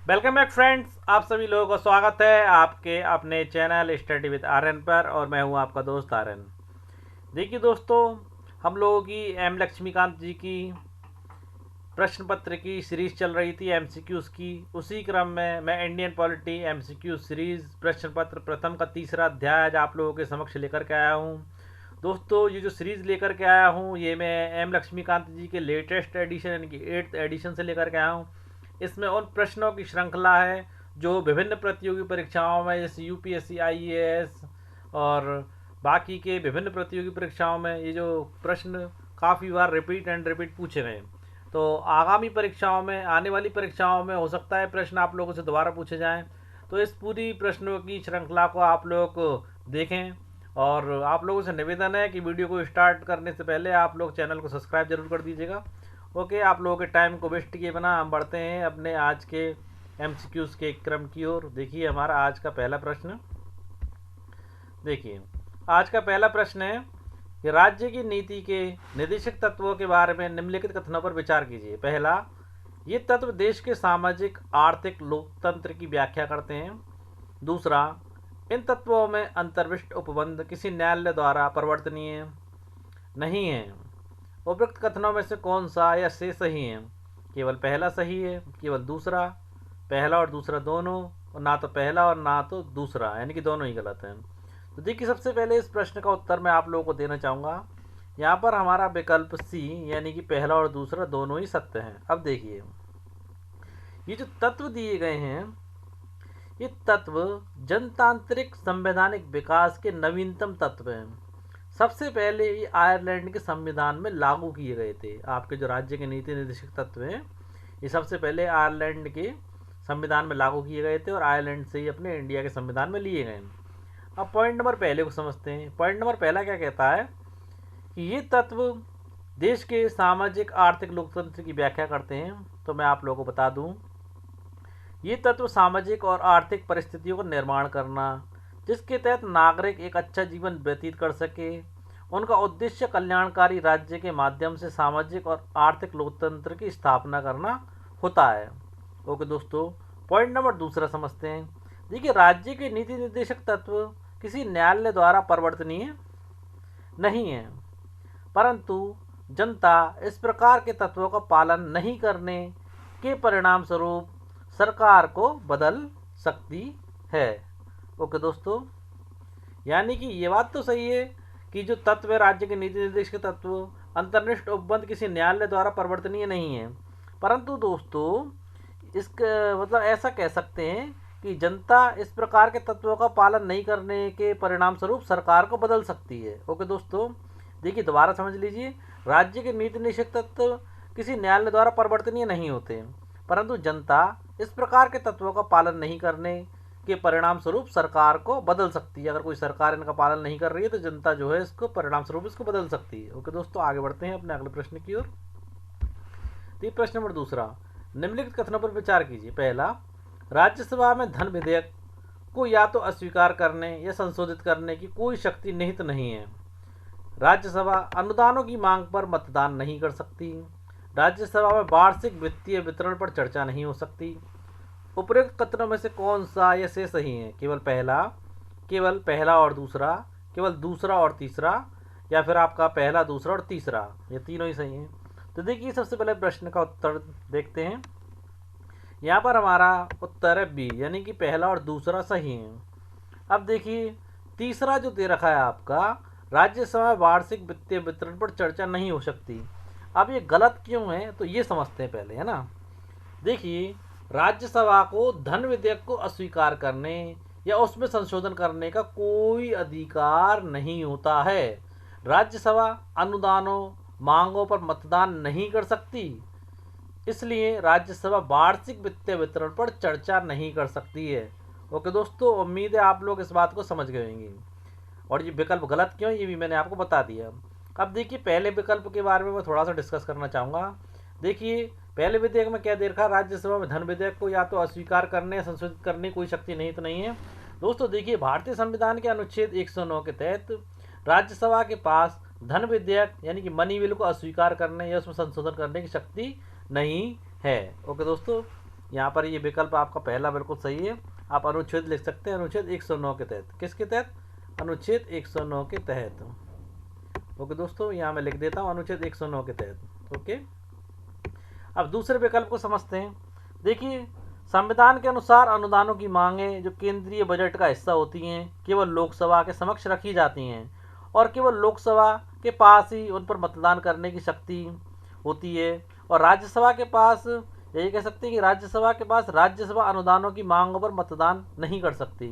Welcome back friends, आप सभी लोगों का स्वागत है आपके अपने चैनल स्टडी विद आर्यन पर। और मैं हूं आपका दोस्त आर्यन। देखिए दोस्तों, हम लोगों की एम लक्ष्मीकांत जी की प्रश्न पत्र की सीरीज चल रही थी एमसीक्यूज़ की। उसी क्रम में मैं इंडियन पॉलिटी एमसीक्यू सीरीज प्रश्न पत्र प्रथम का तीसरा अध्याय आज आप लोगों के समक्ष लेकर के आया हूं। दोस्तों, ये जो सीरीज़ लेकर के आया हूँ ये मैं एम लक्ष्मीकांत जी के लेटेस्ट एडिशन यानी कि 8th एडिशन से लेकर के आया हूँ। इसमें उन प्रश्नों की श्रृंखला है जो विभिन्न प्रतियोगी परीक्षाओं में, जैसे यूपीएससी, आईएएस और बाकी के विभिन्न प्रतियोगी परीक्षाओं में ये जो प्रश्न काफ़ी बार रिपीट एंड रिपीट पूछे गए। तो आगामी परीक्षाओं में, आने वाली परीक्षाओं में हो सकता है प्रश्न आप लोगों से दोबारा पूछे जाएं। तो इस पूरी प्रश्नों की श्रृंखला को आप लोग देखें। और आप लोगों से निवेदन है कि वीडियो को स्टार्ट करने से पहले आप लोग चैनल को सब्सक्राइब जरूर कर दीजिएगा। ओके, आप लोगों के टाइम को वेस्ट किए बिना हम बढ़ते हैं अपने आज के एमसीक्यूज़ के क्रम की ओर। देखिए हमारा आज का पहला प्रश्न। देखिए आज का पहला प्रश्न है कि राज्य की नीति के निर्देशक तत्वों के बारे में निम्नलिखित कथनों पर विचार कीजिए। पहला, ये तत्व देश के सामाजिक आर्थिक लोकतंत्र की व्याख्या करते हैं। दूसरा, इन तत्वों में अंतर्विष्ट उपबंध किसी न्यायालय द्वारा परिवर्तनीय नहीं है। उपयुक्त कथनों में से कौन सा या से सही है? केवल पहला सही है, केवल दूसरा, पहला और दूसरा दोनों, और ना तो पहला और ना तो दूसरा, यानी कि दोनों ही गलत हैं। तो देखिए, सबसे पहले इस प्रश्न का उत्तर मैं आप लोगों को देना चाहूँगा। यहाँ पर हमारा विकल्प सी यानी कि पहला और दूसरा दोनों ही सत्य हैं। अब देखिए, ये जो तत्व दिए गए हैं, ये तत्व जनतांत्रिक संवैधानिक विकास के नवीनतम तत्व हैं। सबसे पहले ये आयरलैंड के संविधान में लागू किए गए थे। आपके जो राज्य के नीति निर्देशक तत्व हैं, ये सबसे पहले आयरलैंड के संविधान में लागू किए गए थे और आयरलैंड से ही अपने इंडिया के संविधान में लिए गए। अब पॉइंट नंबर पहले को समझते हैं। पॉइंट नंबर पहला क्या कहता है कि ये तत्व देश के सामाजिक आर्थिक लोकतंत्र की व्याख्या करते हैं। तो मैं आप लोगों को बता दूं, ये तत्व सामाजिक और आर्थिक परिस्थितियों का निर्माण करना, जिसके तहत नागरिक एक अच्छा जीवन व्यतीत कर सके, उनका उद्देश्य कल्याणकारी राज्य के माध्यम से सामाजिक और आर्थिक लोकतंत्र की स्थापना करना होता है। ओके दोस्तों, पॉइंट नंबर दूसरा समझते हैं। देखिए, राज्य के नीति निर्देशक तत्व किसी न्यायालय द्वारा परिवर्तनीय नहीं है, परंतु जनता इस प्रकार के तत्वों का पालन नहीं करने के परिणाम स्वरूप सरकार को बदल सकती है। ओके दोस्तों, यानी कि ये बात तो सही है कि जो तत्व है राज्य के नीति निर्देश के तत्व, अंतर्निष्ठ उपबंध किसी न्यायालय द्वारा परिवर्तनीय नहीं है। परंतु दोस्तों, इसका मतलब ऐसा कह सकते हैं कि जनता इस प्रकार के तत्वों का पालन नहीं करने के परिणाम स्वरूप सरकार को बदल सकती है। ओके दोस्तों, देखिए दोबारा समझ लीजिए। राज्य के नीति निषेध तत्व किसी न्यायालय द्वारा परिवर्तनीय नहीं होते, परंतु जनता इस प्रकार के तत्वों का पालन नहीं करने के परिणाम स्वरूप सरकार को बदल सकती है। अगर कोई सरकार इनका पालन नहीं कर रही है तो जनता जो है इसको परिणाम स्वरूप इसको बदल सकती है। ओके दोस्तों, आगे बढ़ते हैं अपने अगले प्रश्न की ओर। तो प्रश्न नंबर दूसरा, निम्नलिखित कथनों पर विचार कीजिए। पहला, राज्यसभा में धन विधेयक को या तो अस्वीकार करने या संशोधित करने की कोई शक्ति निहित नहीं है। राज्यसभा अनुदानों की मांग पर मतदान नहीं कर सकती। राज्यसभा में वार्षिक वित्तीय वितरण पर चर्चा नहीं हो सकती। उपरोक्त कथनों में से कौन सा या से सही है? केवल पहला और दूसरा, केवल दूसरा और तीसरा, या फिर आपका पहला, दूसरा और तीसरा, ये तीनों ही सही हैं। तो देखिए, सबसे पहले प्रश्न का उत्तर देखते हैं। यहाँ पर हमारा उत्तर है बी, यानी कि पहला और दूसरा सही है। अब देखिए, तीसरा जो दे रखा है आपका, राज्यसभा वार्षिक वित्तीय वितरण पर चर्चा नहीं हो सकती। अब ये गलत क्यों है तो ये समझते हैं पहले, है ना। देखिए, राज्यसभा को धन विधेयक को अस्वीकार करने या उसमें संशोधन करने का कोई अधिकार नहीं होता है। राज्यसभा अनुदानों मांगों पर मतदान नहीं कर सकती, इसलिए राज्यसभा वार्षिक वित्तीय वितरण पर चर्चा नहीं कर सकती है। ओके दोस्तों, उम्मीद है आप लोग इस बात को समझ गए होंगे। और ये विकल्प गलत क्यों है ये भी मैंने आपको बता दिया। अब देखिए, पहले विकल्प के बारे में मैं थोड़ा सा डिस्कस करना चाहूँगा। देखिए, पहले विधेयक में क्या दे रखा है, राज्यसभा में धन विधेयक को या तो अस्वीकार करने या संशोधित करने की कोई शक्ति नहीं तो नहीं है। दोस्तों देखिए, भारतीय संविधान के अनुच्छेद 109 के तहत राज्यसभा के पास धन विधेयक यानी कि मनी बिल को अस्वीकार करने या उसमें संशोधन करने की शक्ति नहीं है। ओके दोस्तों, यहाँ पर ये विकल्प आपका पहला बिल्कुल सही है। आप अनुच्छेद लिख सकते हैं, अनुच्छेद 109 के तहत। किसके तहत? अनुच्छेद 109 के तहत। ओके दोस्तों, यहाँ मैं लिख देता हूँ अनुच्छेद 109 के तहत। ओके, अब दूसरे विकल्प को समझते हैं। देखिए, संविधान के अनुसार अनुदानों की मांगें जो केंद्रीय बजट का हिस्सा होती हैं केवल लोकसभा के समक्ष रखी जाती हैं और केवल लोकसभा के पास ही उन पर मतदान करने की शक्ति होती है। और राज्यसभा के पास, यही कह सकते हैं कि राज्यसभा के पास राज्यसभा अनुदानों की मांगों पर मतदान नहीं कर सकती।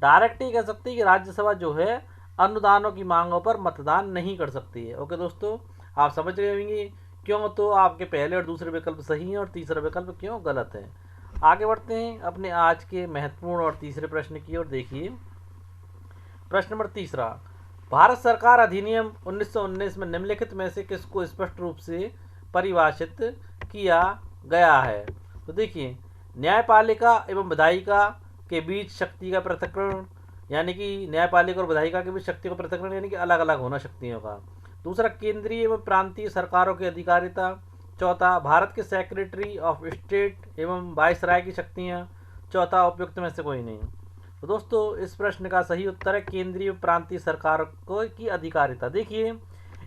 डायरेक्ट ही कह सकते हैं कि राज्यसभा जो है अनुदानों की मांगों पर मतदान नहीं कर सकती है। ओके दोस्तों, आप समझ रहे होंगे क्यों तो आपके पहले और दूसरे विकल्प सही हैं और तीसरा विकल्प क्यों गलत है। आगे बढ़ते हैं अपने आज के महत्वपूर्ण और तीसरे प्रश्न की ओर। देखिए, प्रश्न नंबर तीसरा, भारत सरकार अधिनियम 1919 में निम्नलिखित में से किसको स्पष्ट रूप से परिभाषित किया गया है? तो देखिए, न्यायपालिका एवं विधायिका के बीच शक्ति का पृथक्करण, यानी कि न्यायपालिका और विधायिका के बीच शक्ति का पृथक्करण यानी कि अलग अलग होना शक्तियों का। दूसरा, केंद्रीय एवं प्रांतीय सरकारों की अधिकारिता। चौथा, भारत के सेक्रेटरी ऑफ स्टेट एवं वायसराय की शक्तियाँ। चौथा, उपयुक्त में से कोई नहीं। तो दोस्तों, इस प्रश्न का सही उत्तर है केंद्रीय प्रांतीय सरकार को की अधिकारिता। देखिए,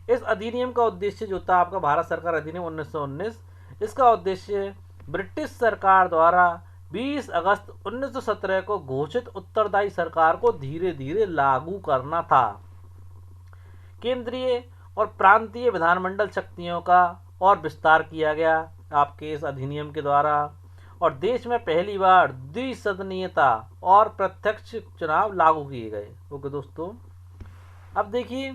इस अधिनियम का उद्देश्य जो था आपका भारत सरकार अधिनियम 1919, इसका उद्देश्य ब्रिटिश सरकार द्वारा 20 अगस्त 1917 को घोषित उत्तरदायी सरकार को धीरे धीरे लागू करना था। केंद्रीय और प्रांतीय विधानमंडल शक्तियों का और विस्तार किया गया आपके इस अधिनियम के द्वारा, और देश में पहली बार द्विसदनीयता और प्रत्यक्ष चुनाव लागू किए गए। ओके दोस्तों, अब देखिए,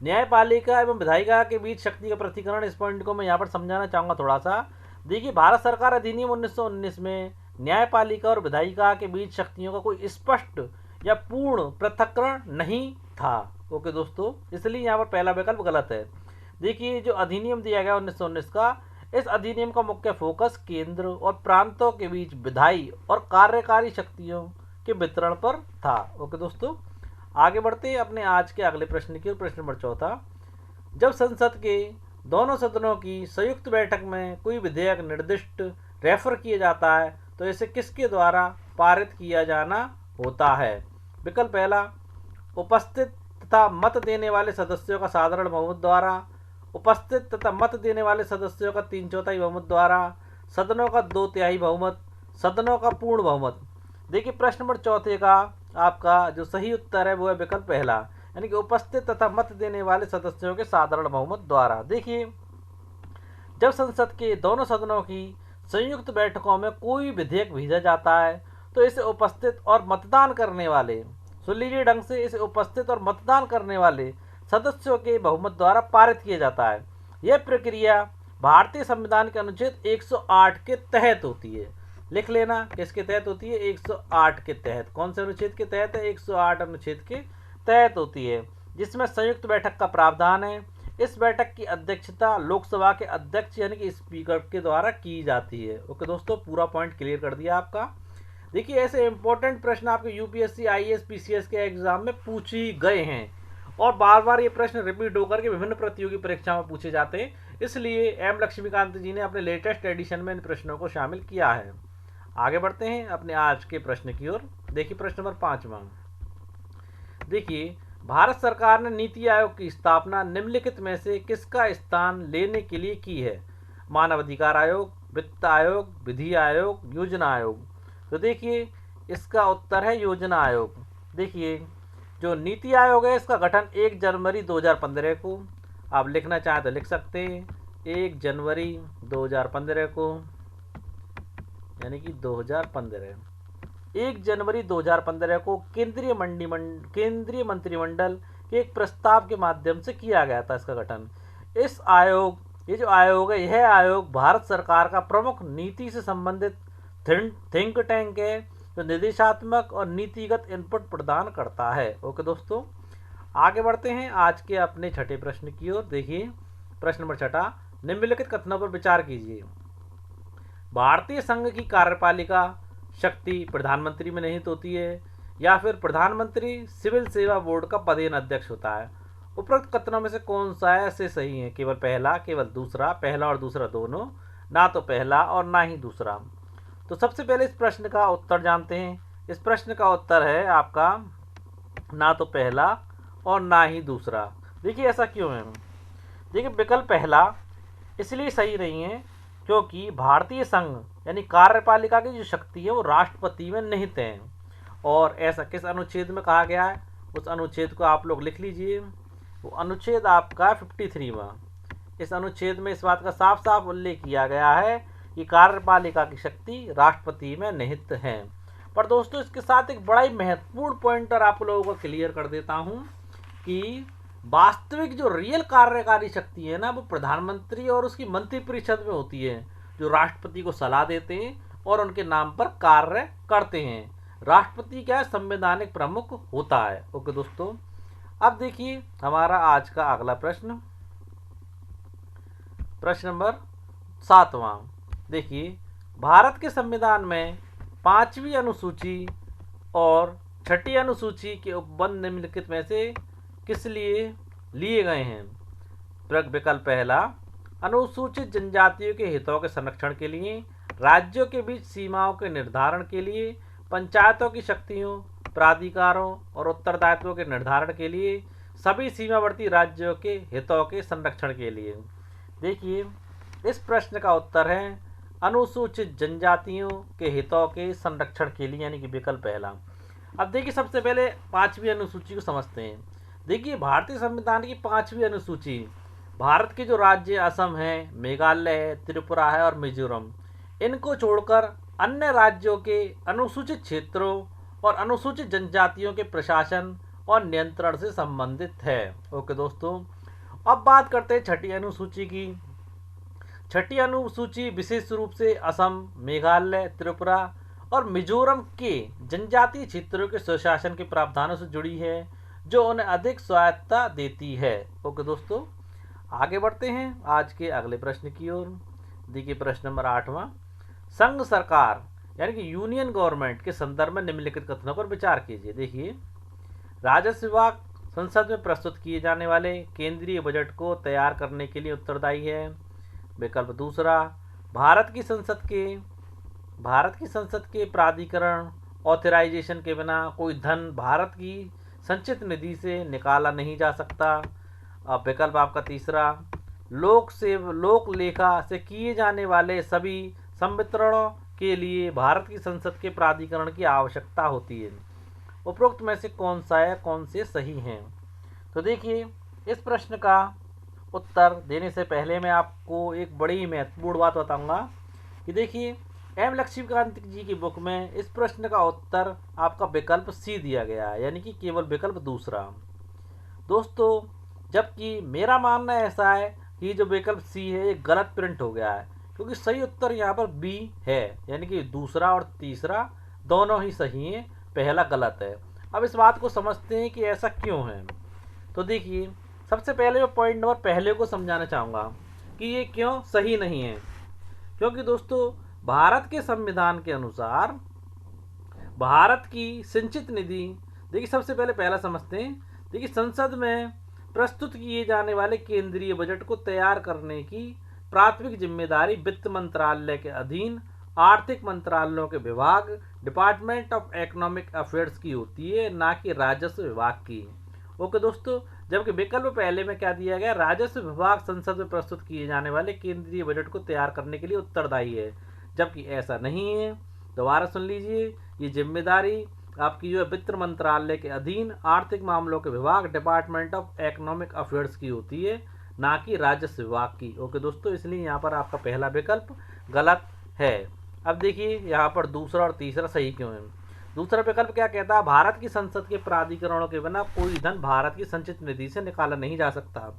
न्यायपालिका एवं विधायिका के बीच शक्ति का पृथक्करण, इस पॉइंट को मैं यहाँ पर समझाना चाहूँगा थोड़ा सा। देखिए, भारत सरकार अधिनियम 1919 में न्यायपालिका और विधायिका के बीच शक्तियों का कोई स्पष्ट या पूर्ण पृथक्करण नहीं था। ओके दोस्तों, इसलिए यहाँ पर पहला विकल्प गलत है। देखिए, जो अधिनियम दिया गया 1919 का, इस अधिनियम का मुख्य फोकस केंद्र और प्रांतों के बीच विधायी और कार्यकारी शक्तियों के वितरण पर था। ओके दोस्तों, आगे बढ़ते हैं अपने आज के अगले प्रश्न की ओर। प्रश्न नंबर चौथा, जब संसद के दोनों सदनों की संयुक्त बैठक में कोई विधेयक निर्दिष्ट रेफर किया जाता है तो इसे किसके द्वारा पारित किया जाना होता है? विकल्प पहला, उपस्थित तथा मत देने वाले सदस्यों का साधारण बहुमत द्वारा। उपस्थित तथा मत देने वाले सदस्यों का 3/4 बहुमत द्वारा। सदनों का 2/3 बहुमत। सदनों का पूर्ण बहुमत। देखिए, प्रश्न नंबर चौथे का आपका जो सही उत्तर है वो है विकल्प पहला, यानी कि उपस्थित तथा मत देने वाले सदस्यों के साधारण बहुमत द्वारा। देखिए, जब संसद के दोनों सदनों की संयुक्त बैठकों में कोई विधेयक भेजा जाता है तो इसे उपस्थित और मतदान करने वाले, सुन लीजिए ढंग से, इसे उपस्थित और मतदान करने वाले सदस्यों के बहुमत द्वारा पारित किया जाता है। यह प्रक्रिया भारतीय संविधान के अनुच्छेद 108 के तहत होती है। लिख लेना, किसके तहत होती है? 108 के तहत। कौन से अनुच्छेद के तहत है? 108 अनुच्छेद के तहत होती है, जिसमें संयुक्त बैठक का प्रावधान है। इस बैठक की अध्यक्षता लोकसभा के अध्यक्ष यानी कि स्पीकर के द्वारा की जाती है। ओके दोस्तों, पूरा पॉइंट क्लियर कर दिया आपका। देखिए, ऐसे इंपॉर्टेंट प्रश्न आपके यूपीएससी, आईएएस, पीसीएस के एग्जाम में पूछे गए हैं और बार बार ये प्रश्न रिपीट होकर के विभिन्न प्रतियोगी परीक्षाओं में पूछे जाते हैं। इसलिए एम लक्ष्मीकांत जी ने अपने लेटेस्ट एडिशन में इन प्रश्नों को शामिल किया है। आगे बढ़ते हैं अपने आज के प्रश्न की ओर। देखिए, प्रश्न नंबर 5वां। देखिए, भारत सरकार ने नीति आयोग की स्थापना निम्नलिखित में से किसका स्थान लेने के लिए की है? मानव अधिकार आयोग, वित्त आयोग, विधि आयोग, योजना आयोग। तो देखिए, इसका उत्तर है योजना आयोग। देखिए, जो नीति आयोग है इसका गठन 1 जनवरी 2015 को, आप लिखना चाहें तो लिख सकते हैं 1 जनवरी 2015 को, यानी कि 2015, 1 जनवरी 2015 को केंद्रीय मंत्रिमंडल के एक प्रस्ताव के माध्यम से किया गया था इसका गठन। ये जो आयोग है, यह आयोग भारत सरकार का प्रमुख नीति से संबंधित थिंक टैंक है जो निर्देशात्मक और नीतिगत इनपुट प्रदान करता है। ओके दोस्तों, आगे बढ़ते हैं आज के अपने छठे प्रश्न की ओर। देखिए, प्रश्न नंबर 6, निम्नलिखित कथनों पर विचार कीजिए। भारतीय संघ की कार्यपालिका शक्ति प्रधानमंत्री में निहित होती है या फिर प्रधानमंत्री सिविल सेवा बोर्ड का पदेन अध्यक्ष होता है? उपरोक्त कथनों में से कौन सा है से सही है? केवल पहला, केवल दूसरा, पहला और दूसरा दोनों, ना तो पहला और ना ही दूसरा। तो सबसे पहले इस प्रश्न का उत्तर जानते हैं। इस प्रश्न का उत्तर है आपका ना तो पहला और ना ही दूसरा। देखिए ऐसा क्यों है। देखिए विकल्प पहला इसलिए सही नहीं है क्योंकि भारतीय संघ यानी कार्यपालिका की जो शक्ति है वो राष्ट्रपति में निहित है। और ऐसा किस अनुच्छेद में कहा गया है, उस अनुच्छेद को आप लोग लिख लीजिए। वो अनुच्छेद आपका 53वां। इस अनुच्छेद में इस बात का साफ साफ उल्लेख किया गया है कि कार्यपालिका की शक्ति राष्ट्रपति में निहित है। पर दोस्तों इसके साथ एक बड़ा ही महत्वपूर्ण पॉइंटर आप लोगों को क्लियर कर देता हूं कि वास्तविक जो रियल कार्यकारी शक्ति है ना वो प्रधानमंत्री और उसकी मंत्रिपरिषद में होती है, जो राष्ट्रपति को सलाह देते हैं और उनके नाम पर कार्य करते हैं। राष्ट्रपति क्या है, संवैधानिक प्रमुख होता है। ओके दोस्तों, अब देखिए हमारा आज का अगला प्रश्न, प्रश्न नंबर 7वां। देखिए भारत के संविधान में 5वीं अनुसूची और 6ठी अनुसूची के उपबंध निम्नलिखित में से किस लिए लिए गए हैं। विकल्प पहला, अनुसूचित जनजातियों के हितों के संरक्षण के लिए, राज्यों के बीच सीमाओं के निर्धारण के लिए, पंचायतों की शक्तियों, प्राधिकारों और उत्तरदायित्वों के निर्धारण के लिए, सभी सीमावर्ती राज्यों के हितों के संरक्षण के लिए। देखिए इस प्रश्न का उत्तर है अनुसूचित जनजातियों के हितों के संरक्षण के लिए, यानी कि विकल्प पहला। अब देखिए सबसे पहले 5वीं अनुसूची को समझते हैं। देखिए भारतीय संविधान की 5वीं अनुसूची भारत के जो राज्य असम है, मेघालय है, त्रिपुरा है और मिजोरम, इनको छोड़कर अन्य राज्यों के अनुसूचित क्षेत्रों और अनुसूचित जनजातियों के प्रशासन और नियंत्रण से संबंधित है। ओके दोस्तों, अब बात करते हैं 6ठी अनुसूची की। 6ठी अनुसूची विशेष रूप से असम, मेघालय, त्रिपुरा और मिजोरम के जनजातीय क्षेत्रों के स्वशासन के प्रावधानों से जुड़ी है, जो उन्हें अधिक स्वायत्तता देती है। ओके दोस्तों, आगे बढ़ते हैं आज के अगले प्रश्न की ओर। देखिए प्रश्न नंबर 8वां, संघ सरकार यानी कि यूनियन गवर्नमेंट के संदर्भ में निम्नलिखित कथनों पर विचार कीजिए। देखिए राजस्व विभाग संसद में प्रस्तुत किए जाने वाले केंद्रीय बजट को तैयार करने के लिए उत्तरदायी है। विकल्प दूसरा, भारत की संसद के प्राधिकरण ऑथराइजेशन के बिना कोई धन भारत की संचित निधि से निकाला नहीं जा सकता। अब विकल्प आपका तीसरा, लोक लेखा से किए जाने वाले सभी संवितरणों के लिए भारत की संसद के प्राधिकरण की आवश्यकता होती है। उपरोक्त में से कौन सा है, कौन से सही हैं। तो देखिए इस प्रश्न का उत्तर देने से पहले मैं आपको एक बड़ी महत्वपूर्ण बात बताऊंगा कि देखिए एम लक्ष्मीकांत जी की बुक में इस प्रश्न का उत्तर आपका विकल्प सी दिया गया है, यानी कि केवल विकल्प दूसरा। दोस्तों जबकि मेरा मानना ऐसा है कि जो विकल्प सी है ये गलत प्रिंट हो गया है, क्योंकि सही उत्तर यहाँ पर बी है, यानी कि दूसरा और तीसरा दोनों ही सही हैं, पहला गलत है। अब इस बात को समझते हैं कि ऐसा क्यों है। तो देखिए सबसे पहले मैं पॉइंट नंबर पहले को समझाना चाहूँगा कि ये क्यों सही नहीं है। क्योंकि दोस्तों भारत के संविधान के अनुसार भारत की संचित निधि, देखिए सबसे पहले पहला समझते हैं। देखिए संसद में प्रस्तुत किए जाने वाले केंद्रीय बजट को तैयार करने की प्राथमिक जिम्मेदारी वित्त मंत्रालय के अधीन आर्थिक मंत्रालयों के विभाग डिपार्टमेंट ऑफ इकोनॉमिक अफेयर्स की होती है, ना कि राजस्व विभाग की। ओके दोस्तों, जबकि विकल्प पहले में क्या दिया गया, राजस्व विभाग संसद में प्रस्तुत किए जाने वाले केंद्रीय बजट को तैयार करने के लिए उत्तरदायी है, जबकि ऐसा नहीं है। दोबारा सुन लीजिए, ये जिम्मेदारी आपकी जो है वित्त मंत्रालय के अधीन आर्थिक मामलों के विभाग डिपार्टमेंट ऑफ इकोनॉमिक अफेयर्स की होती है, ना कि राजस्व विभाग की। ओके दोस्तों, इसलिए यहाँ पर आपका पहला विकल्प गलत है। अब देखिए यहाँ पर दूसरा और तीसरा सही क्यों है। दूसरा विकल्प क्या कहता है, भारत की संसद के प्राधिकरणों के बिना कोई धन भारत की संचित निधि से निकाला नहीं जा सकता।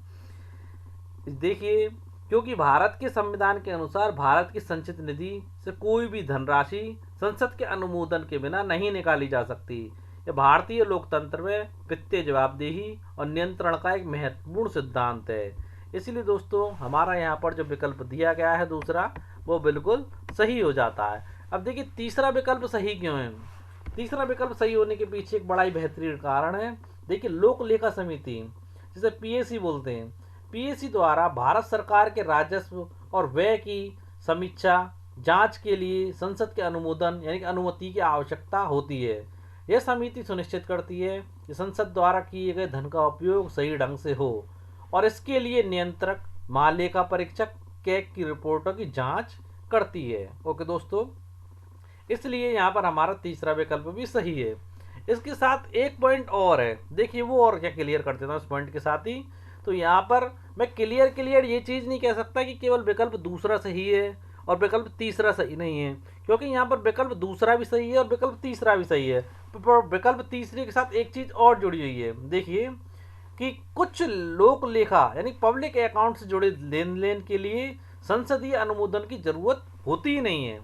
देखिए क्योंकि भारत के संविधान के अनुसार भारत की संचित निधि से कोई भी धनराशि संसद के अनुमोदन के बिना नहीं निकाली जा सकती। यह भारतीय लोकतंत्र में वित्तीय जवाबदेही और नियंत्रण का एक महत्वपूर्ण सिद्धांत है। इसलिए दोस्तों हमारा यहाँ पर जो विकल्प दिया गया है दूसरा, वो बिल्कुल सही हो जाता है। अब देखिए तीसरा विकल्प सही क्यों है। तीसरा विकल्प सही होने के पीछे एक बड़ा ही बेहतरीन कारण है। देखिए लोक लेखा समिति, जिसे पीएसी बोलते हैं, पीएसी द्वारा भारत सरकार के राजस्व और व्यय की समीक्षा जांच के लिए संसद के अनुमोदन यानी कि अनुमति की आवश्यकता होती है। यह समिति सुनिश्चित करती है कि संसद द्वारा किए गए धन का उपयोग सही ढंग से हो और इसके लिए नियंत्रक महालेखा परीक्षक कैग की रिपोर्टों की जांच करती है। ओके दोस्तों, इसलिए यहाँ पर हमारा तीसरा विकल्प भी सही है। इसके साथ एक पॉइंट और है, देखिए वो और क्या क्लियर कर देता हूँ इस पॉइंट के साथ ही। तो यहाँ पर मैं क्लियर ये चीज़ नहीं कह सकता कि केवल विकल्प दूसरा सही है और विकल्प तीसरा सही नहीं है, क्योंकि यहाँ पर विकल्प दूसरा भी सही है और विकल्प तीसरा भी सही है। विकल्प तीसरे के साथ एक चीज़ और जुड़ी हुई है, देखिए कि कुछ लोक लेखा यानी पब्लिक अकाउंट से जुड़े लेन देन के लिए संसदीय अनुमोदन की जरूरत होती ही नहीं है,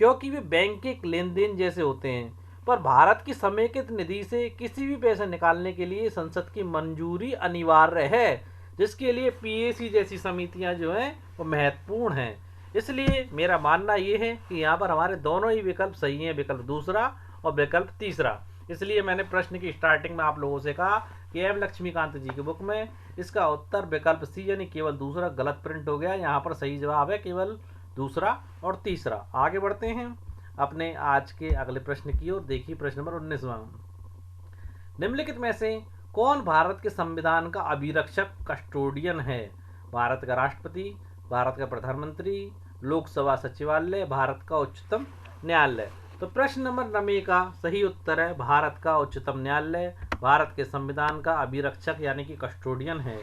क्योंकि वे बैंक के लेन देन जैसे होते हैं। पर भारत की समेकित निधि से किसी भी पैसे निकालने के लिए संसद की मंजूरी अनिवार्य है, जिसके लिए पीएसी जैसी समितियां जो हैं वो महत्वपूर्ण हैं। इसलिए मेरा मानना ये है कि यहाँ पर हमारे दोनों ही विकल्प सही हैं, विकल्प दूसरा और विकल्प तीसरा। इसलिए मैंने प्रश्न की स्टार्टिंग में आप लोगों से कहा कि एम लक्ष्मीकांत जी की बुक में इसका उत्तर विकल्प सी यानी केवल दूसरा गलत प्रिंट हो गया। यहाँ पर सही जवाब है केवल दूसरा और तीसरा। आगे बढ़ते हैं अपने आज के अगले प्रश्न की ओर। देखिए प्रश्न नंबर 19वां, निम्नलिखित में से कौन भारत के संविधान का अभिरक्षक कस्टोडियन है? भारत का राष्ट्रपति, भारत का प्रधानमंत्री, लोकसभा सचिवालय, भारत का उच्चतम न्यायालय। तो प्रश्न नंबर 9 का सही उत्तर है भारत का उच्चतम न्यायालय भारत के संविधान का अभिरक्षक यानी कि कस्टोडियन है।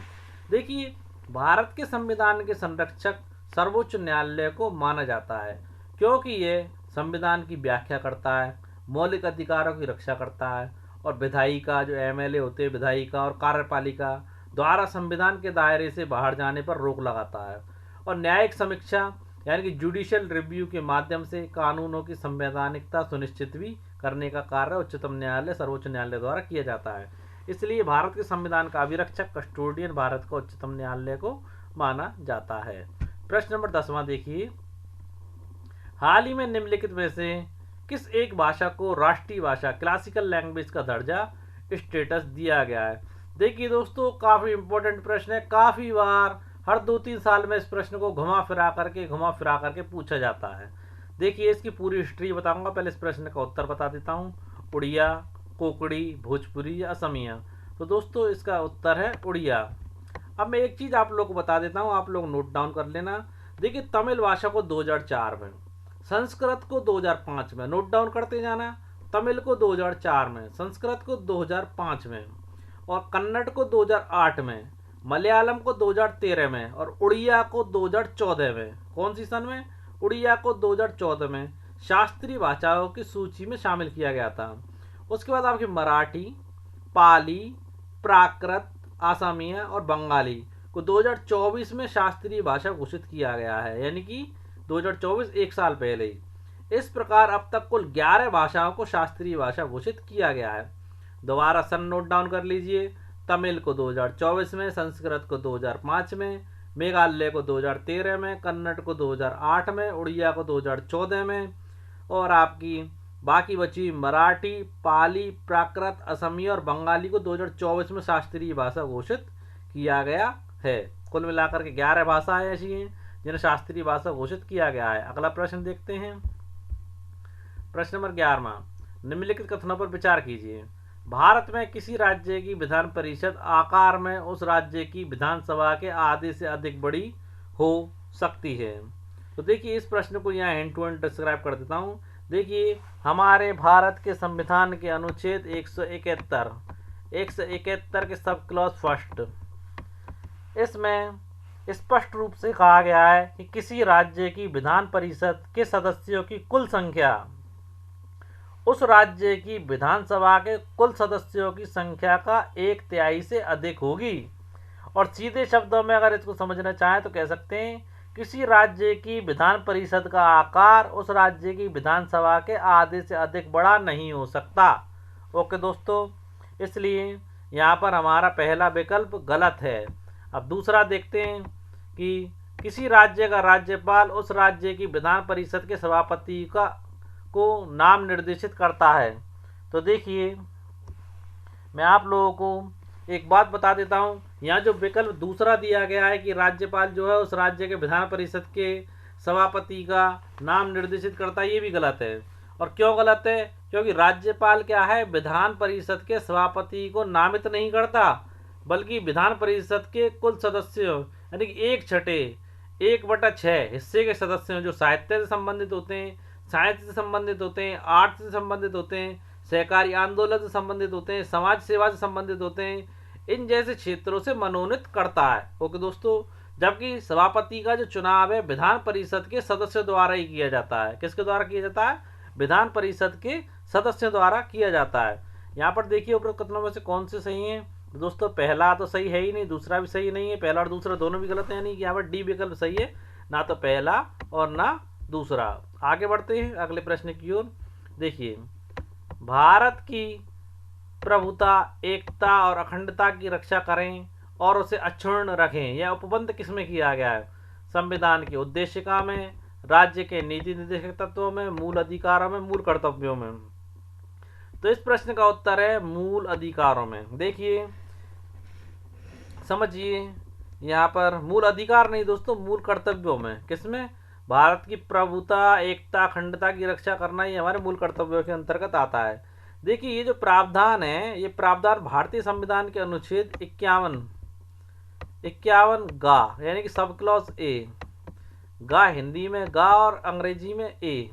देखिए भारत के संविधान के संरक्षक सर्वोच्च न्यायालय को माना जाता है, क्योंकि ये संविधान की व्याख्या करता है, मौलिक अधिकारों की रक्षा करता है और विधायिका जो एमएलए होते हैं विधायिका और कार्यपालिका द्वारा संविधान के दायरे से बाहर जाने पर रोक लगाता है और न्यायिक समीक्षा यानी कि जुडिशियल रिव्यू के माध्यम से कानूनों की संवैधानिकता सुनिश्चित भी करने का कार्य उच्चतम न्यायालय सर्वोच्च न्यायालय द्वारा किया जाता है। इसलिए भारत के संविधान का अभिरक्षक कस्टोडियन भारत का उच्चतम न्यायालय को माना जाता है। प्रश्न नंबर 10वां देखिए, हाल ही में निम्नलिखित में से किस एक भाषा को राष्ट्रीय भाषा क्लासिकल लैंग्वेज का दर्जा स्टेटस दिया गया है? देखिए दोस्तों काफ़ी इंपॉर्टेंट प्रश्न है, काफ़ी बार हर 2-3 साल में इस प्रश्न को घुमा फिरा करके पूछा जाता है। देखिए इसकी पूरी हिस्ट्री बताऊंगा, पहले इस प्रश्न का उत्तर बता देता हूँ। उड़िया, कोकड़ी, भोजपुरी या असमिया। तो दोस्तों इसका उत्तर है उड़िया। अब मैं एक चीज़ आप लोग को बता देता हूँ, आप लोग नोट डाउन कर लेना। देखिए तमिल भाषा को 2004 में, संस्कृत को 2005 में, नोट डाउन करते जाना। तमिल को 2004 में, संस्कृत को 2005 में और कन्नड़ को 2008 में, मलयालम को 2013 में और उड़िया को 2014 में। कौन सी सन में? उड़िया को 2014 में शास्त्रीय भाषाओं की सूची में शामिल किया गया था। उसके बाद आपकी मराठी, पाली, प्राकृत, आसामिया और बंगाली को 2024 में शास्त्रीय भाषा घोषित किया गया है, यानी कि 2024 एक साल पहले ही। इस प्रकार अब तक कुल 11 भाषाओं को शास्त्रीय भाषा घोषित किया गया है। दोबारा सन नोट डाउन कर लीजिए। तमिल को 2024 में, संस्कृत को 2005 में, मेघालय को 2013 में, कन्नड़ को 2008 में, उड़िया को 2014 में और आपकी बाकी बची मराठी, पाली, प्राकृत, असमिया और बंगाली को 2024 में शास्त्रीय भाषा घोषित किया गया है। कुल मिलाकर के 11 भाषाएं ऐसी हैं जिन्हें शास्त्रीय भाषा घोषित किया गया है। अगला प्रश्न देखते हैं। प्रश्न नंबर 11वां, निम्नलिखित कथनों पर विचार कीजिए। भारत में किसी राज्य की विधान परिषद आकार में उस राज्य की विधानसभा के आधे से अधिक बड़ी हो सकती है। तो देखिए इस प्रश्न को यहाँ हैंड टू हैंड डिस्क्राइब कर देता हूँ। देखिए हमारे भारत के संविधान के अनुच्छेद 171 के सब क्लॉज फर्स्ट, इसमें स्पष्ट रूप से कहा गया है कि किसी राज्य की विधान परिषद के सदस्यों की कुल संख्या उस राज्य की विधानसभा के कुल सदस्यों की संख्या का 1/3 से अधिक होगी। और सीधे शब्दों में अगर इसको समझना चाहें तो कह सकते हैं किसी राज्य की विधान परिषद का आकार उस राज्य की विधानसभा के आधे से अधिक बड़ा नहीं हो सकता। ओके दोस्तों, इसलिए यहाँ पर हमारा पहला विकल्प गलत है। अब दूसरा देखते हैं कि किसी राज्य का राज्यपाल उस राज्य की विधान परिषद के सभापति को नाम निर्देशित करता है। तो देखिए मैं आप लोगों को एक बात बता देता हूँ, यहाँ जो विकल्प दूसरा दिया गया है कि राज्यपाल जो है उस राज्य के विधान परिषद के सभापति का नाम निर्देशित करता है, ये भी गलत है। और क्यों गलत है? क्योंकि राज्यपाल क्या है, विधान परिषद के सभापति को नामित नहीं करता, बल्कि विधान परिषद के कुल सदस्यों यानी कि 1/6 हिस्से के सदस्यों जो साहित्य से संबंधित होते हैं, साहित्य से संबंधित होते हैं, आर्ट से संबंधित होते हैं, सहकारी आंदोलन से संबंधित होते हैं, समाज सेवा से संबंधित होते हैं, इन जैसे क्षेत्रों से मनोनीत करता है। ओके दोस्तों, जबकि सभापति का जो चुनाव है विधान परिषद के सदस्यों द्वारा ही किया जाता है। किसके द्वारा किया जाता है? विधान परिषद के सदस्यों द्वारा किया जाता है। यहाँ पर देखिए उपरोक्त कथनों में से कौन से सही है? दोस्तों पहला तो सही है ही नहीं, दूसरा भी सही नहीं है, पहला और दूसरा दोनों भी गलत है, यानी कि यहाँ पर डी विकल्प सही है, ना तो पहला और ना दूसरा। आगे बढ़ते हैं अगले प्रश्न की ओर। देखिए, भारत की प्रभुता, एकता और अखंडता की रक्षा करें और उसे अक्षुण्ण रखें, यह उपबंध किसमें किया गया है? संविधान की उद्देशिका में, राज्य के नीति निर्देशक तत्वों में, मूल अधिकारों में, मूल कर्तव्यों में। तो इस प्रश्न का उत्तर है मूल अधिकारों में। देखिए समझिए, यहाँ पर मूल अधिकार नहीं दोस्तों, मूल कर्तव्यों में। किसमें? भारत की प्रभुता, एकता, अखंडता की रक्षा करना ये हमारे मूल कर्तव्यों के अंतर्गत आता है। देखिए ये जो प्रावधान है, ये प्रावधान भारतीय संविधान के अनुच्छेद 51 गा यानी कि सब क्लॉज ए, गा हिंदी में गा और अंग्रेजी में ए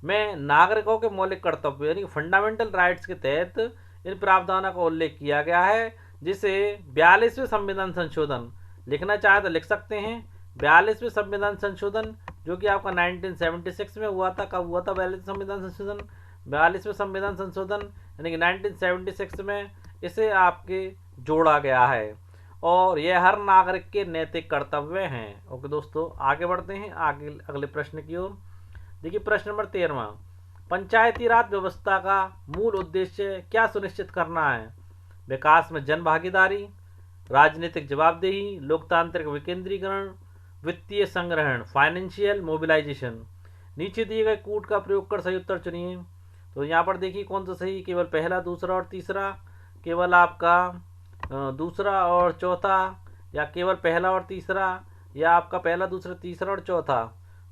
में नागरिकों के मौलिक कर्तव्य यानी कि फंडामेंटल राइट्स के तहत इन प्रावधानों का उल्लेख किया गया है, जिसे 42वें संविधान संशोधन, लिखना चाहे तो लिख सकते हैं 42वें संविधान संशोधन, जो कि आपका 1976 में हुआ था। कब हुआ था 42वें संविधान संशोधन? 42वें संविधान संशोधन यानी कि 1976 में इसे आपके जोड़ा गया है, और यह हर नागरिक के नैतिक कर्तव्य हैं। ओके दोस्तों, आगे बढ़ते हैं आगे अगले प्रश्न की ओर। देखिए प्रश्न नंबर 13, पंचायती राज व्यवस्था का मूल उद्देश्य क्या सुनिश्चित करना है? विकास में जन भागीदारी, राजनीतिक जवाबदेही, लोकतांत्रिक विकेंद्रीकरण, वित्तीय संग्रहण, फाइनेंशियल मोबिलाइजेशन। नीचे दिए गए कूट का प्रयोग कर सही उत्तर चुनिए। तो यहाँ पर देखिए कौन सा सही, केवल पहला, दूसरा और तीसरा, केवल आपका दूसरा और चौथा, या केवल पहला और तीसरा, या आपका पहला, दूसरा, तीसरा और चौथा।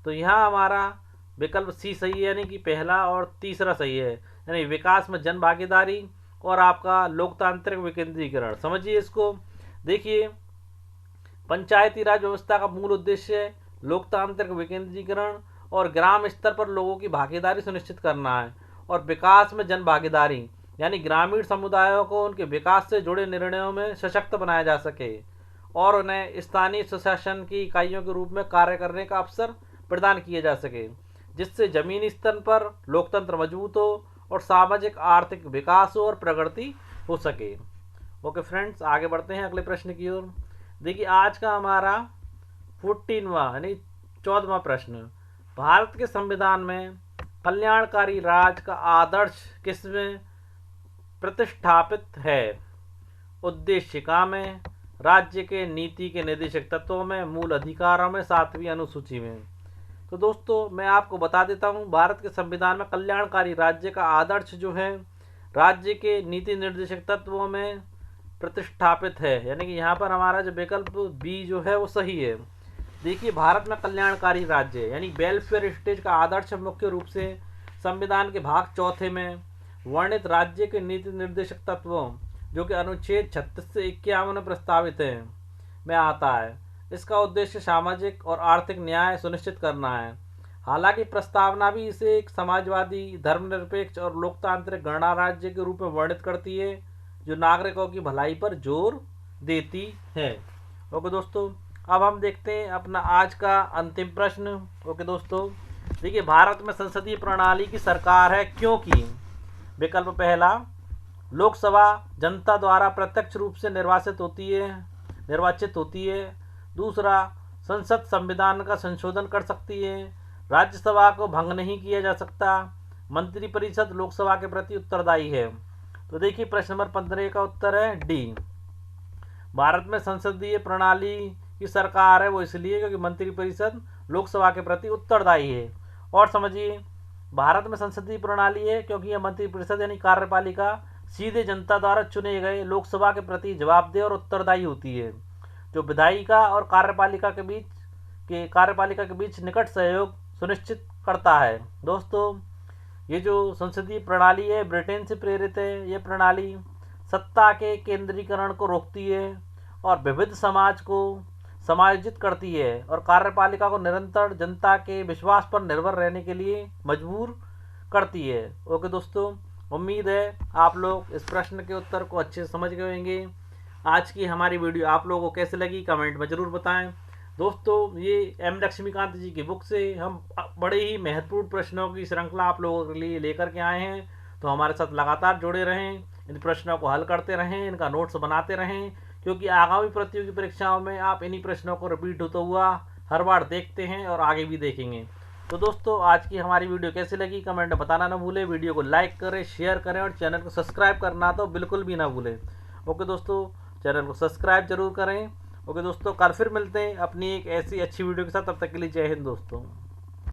तो यहाँ हमारा विकल्प सी सही है, यानी कि पहला और तीसरा सही है, यानी विकास में जन भागीदारी और आपका लोकतांत्रिक विकेंद्रीकरण। समझिए इसको। देखिए पंचायती राज व्यवस्था का मूल उद्देश्य लोकतांत्रिक विकेंद्रीकरण और ग्राम स्तर पर लोगों की भागीदारी सुनिश्चित करना है, और विकास में जन भागीदारी यानी ग्रामीण समुदायों को उनके विकास से जुड़े निर्णयों में सशक्त बनाया जा सके और उन्हें स्थानीय स्वशासन की इकाइयों के रूप में कार्य करने का अवसर प्रदान किए जा सके, जिससे जमीनी स्तर पर लोकतंत्र मजबूत हो और सामाजिक आर्थिक विकास हो और प्रगति हो सके। ओके फ्रेंड्स, आगे बढ़ते हैं अगले प्रश्न की ओर। देखिए आज का हमारा 14वां यानी 14वां प्रश्न, भारत के संविधान में कल्याणकारी राज का आदर्श किसमें प्रतिष्ठापित है? उद्देशिका में, राज्य के नीति के निर्देशक तत्वों में, मूल अधिकारों में, 7वीं अनुसूची में। तो दोस्तों मैं आपको बता देता हूँ, भारत के संविधान में कल्याणकारी राज्य का आदर्श जो है राज्य के नीति निर्देशक तत्वों में प्रतिष्ठापित है, यानी कि यहाँ पर हमारा जो विकल्प बी जो है वो सही है। देखिए भारत में कल्याणकारी राज्य यानी वेलफेयर स्टेट का आदर्श मुख्य रूप से संविधान के भाग 4 में वर्णित राज्य के नीति निर्देशक तत्वों जो कि अनुच्छेद 36 से 51 में प्रस्तावित है में आता है। इसका उद्देश्य सामाजिक और आर्थिक न्याय सुनिश्चित करना है। हालांकि प्रस्तावना भी इसे एक समाजवादी, धर्मनिरपेक्ष और लोकतांत्रिक गणराज्य के रूप में वर्णित करती है, जो नागरिकों की भलाई पर जोर देती है। ओके दोस्तों, अब हम देखते हैं अपना आज का अंतिम प्रश्न। ओके दोस्तों, देखिए भारत में संसदीय प्रणाली की सरकार है क्योंकि विकल्प पहला, लोकसभा जनता द्वारा प्रत्यक्ष रूप से निर्वाचित होती है। दूसरा, संसद संविधान का संशोधन कर सकती है। राज्यसभा को भंग नहीं किया जा सकता। मंत्रिपरिषद लोकसभा के प्रति उत्तरदायी है। तो देखिए प्रश्न नंबर 15 का उत्तर है डी। भारत में संसदीय प्रणाली की सरकार है वो इसलिए क्योंकि मंत्रिपरिषद लोकसभा के प्रति उत्तरदायी है। और समझिए भारत में संसदीय प्रणाली है क्योंकि यह मंत्रिपरिषद यानी कार्यपालिका सीधे जनता द्वारा चुने गए लोकसभा के प्रति जवाबदेह और उत्तरदायी होती है, जो विधायिका और कार्यपालिका के बीच के कार्यपालिका के बीच निकट सहयोग सुनिश्चित करता है। दोस्तों, ये जो संसदीय प्रणाली है ब्रिटेन से प्रेरित है। ये प्रणाली सत्ता के केंद्रीकरण को रोकती है और विविध समाज को समायोजित करती है और कार्यपालिका को निरंतर जनता के विश्वास पर निर्भर रहने के लिए मजबूर करती है। ओके दोस्तों, उम्मीद है आप लोग इस प्रश्न के उत्तर को अच्छे से समझ गए होंगे। आज की हमारी वीडियो आप लोगों को कैसे लगी कमेंट में ज़रूर बताएं। दोस्तों, ये एम लक्ष्मीकांत जी की बुक से हम बड़े ही महत्वपूर्ण प्रश्नों की श्रृंखला आप लोगों के लिए लेकर के आए हैं, तो हमारे साथ लगातार जुड़े रहें, इन प्रश्नों को हल करते रहें, इनका नोट्स बनाते रहें, क्योंकि आगामी प्रतियोगी परीक्षाओं में आप इन्हीं प्रश्नों को रिपीट होता हुआ हर बार देखते हैं और आगे भी देखेंगे। तो दोस्तों, आज की हमारी वीडियो कैसी लगी कमेंट में बताना ना भूलें। वीडियो को लाइक करें, शेयर करें और चैनल को सब्सक्राइब करना तो बिल्कुल भी ना भूलें। ओके दोस्तों, चैनल को सब्सक्राइब जरूर करें। ओके दोस्तों, कल फिर मिलते हैं अपनी एक ऐसी अच्छी वीडियो के साथ। तब तक के लिए जय हिंद दोस्तों।